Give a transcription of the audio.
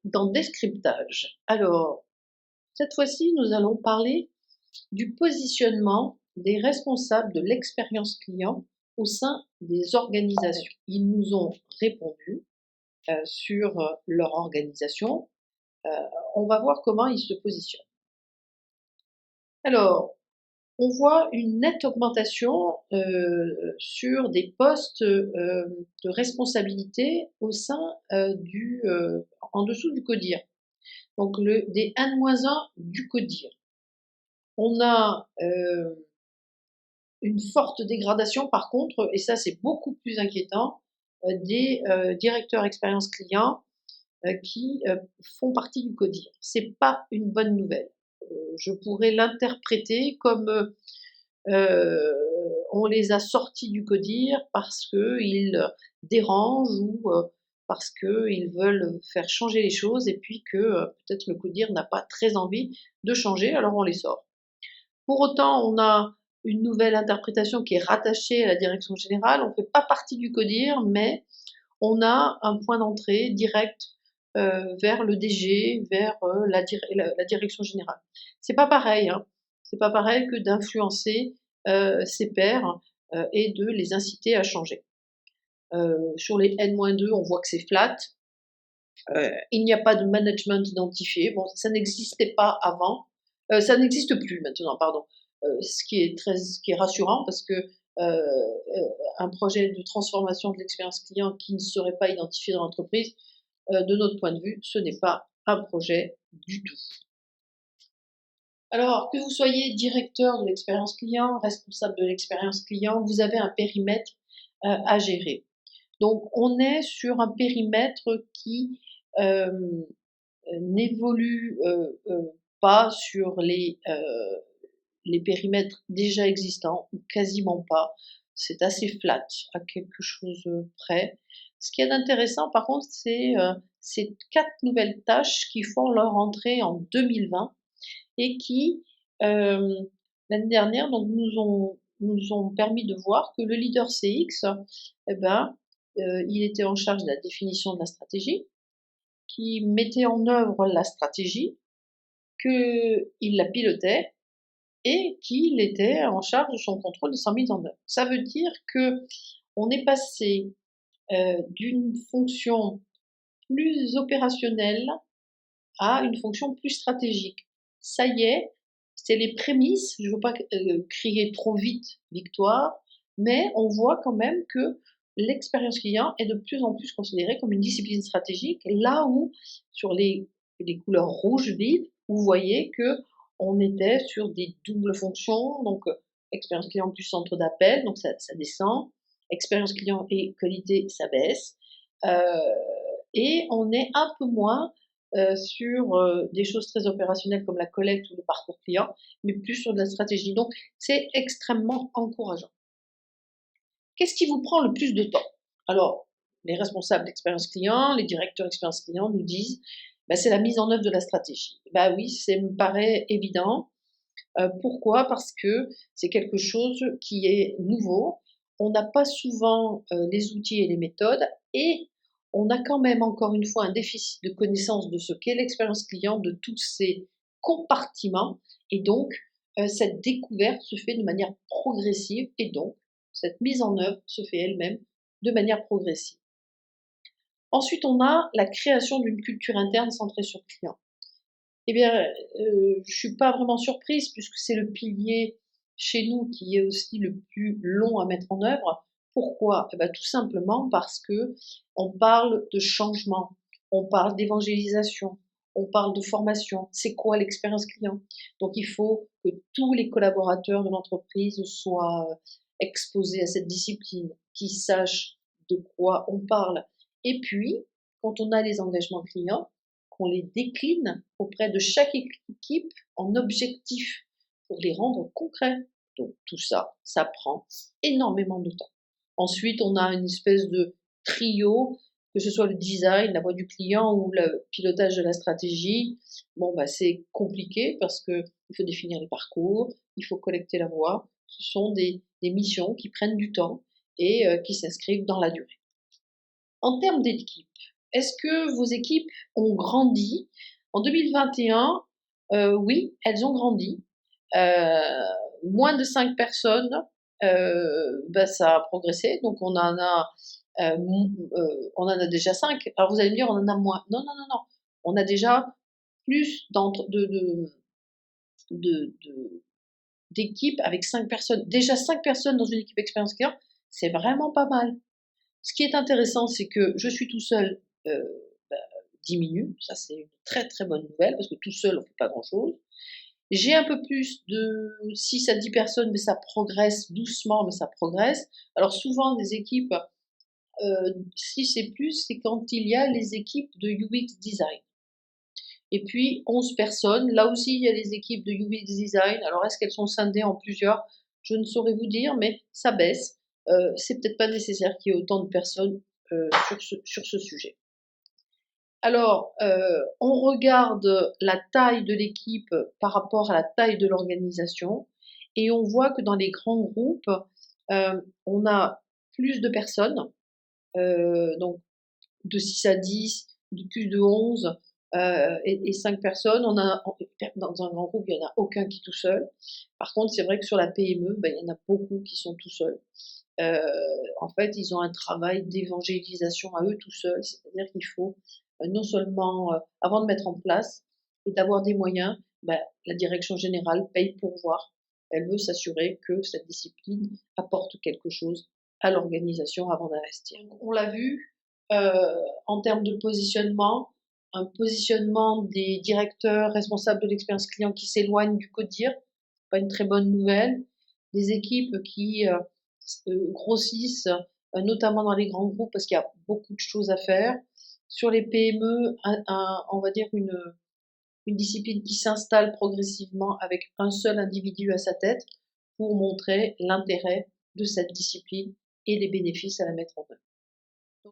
dans Descryptage. Alors, cette fois-ci, nous allons parler du positionnement des responsables de l'expérience client au sein des organisations. Ils nous ont répondu sur leur organisation. On va voir comment ils se positionnent. Alors, on voit une nette augmentation sur des postes de responsabilité au sein en dessous du CODIR. Donc des N-1 du CODIR. On a une forte dégradation par contre, et ça c'est beaucoup plus inquiétant, des directeurs expérience client qui font partie du CODIR. C'est pas une bonne nouvelle. Je pourrais l'interpréter comme on les a sortis du CODIR parce qu'ils dérangent ou parce qu'ils veulent faire changer les choses et puis que peut-être le CODIR n'a pas très envie de changer, alors on les sort. Pour autant, on a une nouvelle interprétation qui est rattachée à la direction générale. On ne fait pas partie du CODIR, mais on a un point d'entrée direct vers le DG, vers la direction générale. C'est pas pareil, hein. C'est pas pareil que d'influencer ses pairs et de les inciter à changer. Sur les N-2, on voit que c'est flat. Il n'y a pas de management identifié. Bon, ça n'existait pas avant. Ça n'existe plus maintenant, pardon. Ce qui est rassurant parce que un projet de transformation de l'expérience client qui ne serait pas identifié dans l'entreprise, de notre point de vue, ce n'est pas un projet du tout. Alors, que vous soyez directeur de l'expérience client, responsable de l'expérience client, vous avez un périmètre à gérer. Donc, on est sur un périmètre qui n'évolue pas sur les périmètres déjà existants, ou quasiment pas. C'est assez flat, à quelque chose près. Ce qui est intéressant, par contre, c'est ces 4 nouvelles tâches qui font leur entrée en 2020 et qui, l'année dernière, donc, nous ont permis de voir que le leader CX, eh ben, il était en charge de la définition de la stratégie, qui mettait en œuvre la stratégie, qu'il la pilotait et qu'il était en charge de son contrôle de sa mise en œuvre. Ça veut dire que on est passé d'une fonction plus opérationnelle à une fonction plus stratégique. Ça y est, c'est les prémices, je ne veux pas crier trop vite victoire, mais on voit quand même que l'expérience client est de plus en plus considérée comme une discipline stratégique, là où sur les couleurs rouges vives, vous voyez que on était sur des doubles fonctions, donc expérience client plus centre d'appel, donc ça descend, expérience client et qualité, ça baisse, et on est un peu moins sur des choses très opérationnelles comme la collecte ou le parcours client, mais plus sur de la stratégie. Donc, c'est extrêmement encourageant. Qu'est-ce qui vous prend le plus de temps? Alors, les responsables d'expérience client, les directeurs d'expérience client nous disent bah, c'est la mise en œuvre de la stratégie. Bah oui, ça me paraît évident. Pourquoi? Parce que c'est quelque chose qui est nouveau. On n'a pas souvent les outils et les méthodes et on a quand même encore une fois un déficit de connaissance de ce qu'est l'expérience client, de tous ces compartiments et donc cette découverte se fait de manière progressive et donc cette mise en œuvre se fait elle-même de manière progressive. Ensuite, on a la création d'une culture interne centrée sur le client. Eh bien, je suis pas vraiment surprise puisque c'est le pilier chez nous qui est aussi le plus long à mettre en œuvre. Pourquoi? Eh ben, tout simplement parce que on parle de changement, on parle d'évangélisation, on parle de formation. C'est quoi l'expérience client? Donc il faut que tous les collaborateurs de l'entreprise soient exposés à cette discipline, qu'ils sachent de quoi on parle. Et puis, quand on a les engagements clients, qu'on les décline auprès de chaque équipe en objectifs pour les rendre concrets. Donc tout ça, ça prend énormément de temps. Ensuite, on a une espèce de trio, que ce soit le design, la voix du client ou le pilotage de la stratégie. Bon, bah, c'est compliqué parce que il faut définir les parcours, il faut collecter la voix. Ce sont des missions qui prennent du temps et qui s'inscrivent dans la durée. En termes d'équipe, Est-ce que vos équipes ont grandi? En 2021, oui, elles ont grandi. Moins de 5 personnes, bah, ça a progressé, donc on en a déjà 5. Alors vous allez me dire: «On en a moins». Non, non, non, non, on a déjà plus d'entre de d'équipes avec 5 personnes. Déjà 5 personnes dans une équipe expérience client, c'est vraiment pas mal. Ce qui est intéressant, c'est que je suis tout seul, bah, diminue, ça c'est une très, très bonne nouvelle parce que tout seul on fait pas grand-chose. J'ai un peu plus de 6 à 10 personnes, mais ça progresse doucement, mais ça progresse. Alors souvent des équipes, 6 et plus, c'est quand il y a les équipes de UX design. Et puis 11 personnes, là aussi il y a les équipes de UX design. Alors est-ce qu'elles sont scindées en plusieurs? Je ne saurais vous dire, mais ça baisse. C'est peut-être pas nécessaire qu'il y ait autant de personnes, sur ce sujet. Alors, on regarde la taille de l'équipe par rapport à la taille de l'organisation et on voit que dans les grands groupes, on a plus de personnes, donc de 6 à 10, de plus de 11, et 5 personnes. Dans un grand groupe, il y en a aucun qui est tout seul. Par contre, c'est vrai que sur la PME, bah, il y en a beaucoup qui sont tout seuls. Heu, En fait, ils ont un travail d'évangélisation à eux tout seuls, c'est-à-dire qu'il faut, non seulement, avant de mettre en place et d'avoir des moyens, bah, la direction générale paye pour voir. Elle veut s'assurer que cette discipline apporte quelque chose à l'organisation avant d'investir. On l'a vu, en termes de positionnement, un positionnement des directeurs responsables de l'expérience client qui s'éloigne du CODIR, pas une très bonne nouvelle. Des équipes qui, grossissent, notamment dans les grands groupes parce qu'il y a beaucoup de choses à faire. Sur les PME, on va dire une discipline qui s'installe progressivement avec un seul individu à sa tête pour montrer l'intérêt de cette discipline et les bénéfices à la mettre en œuvre.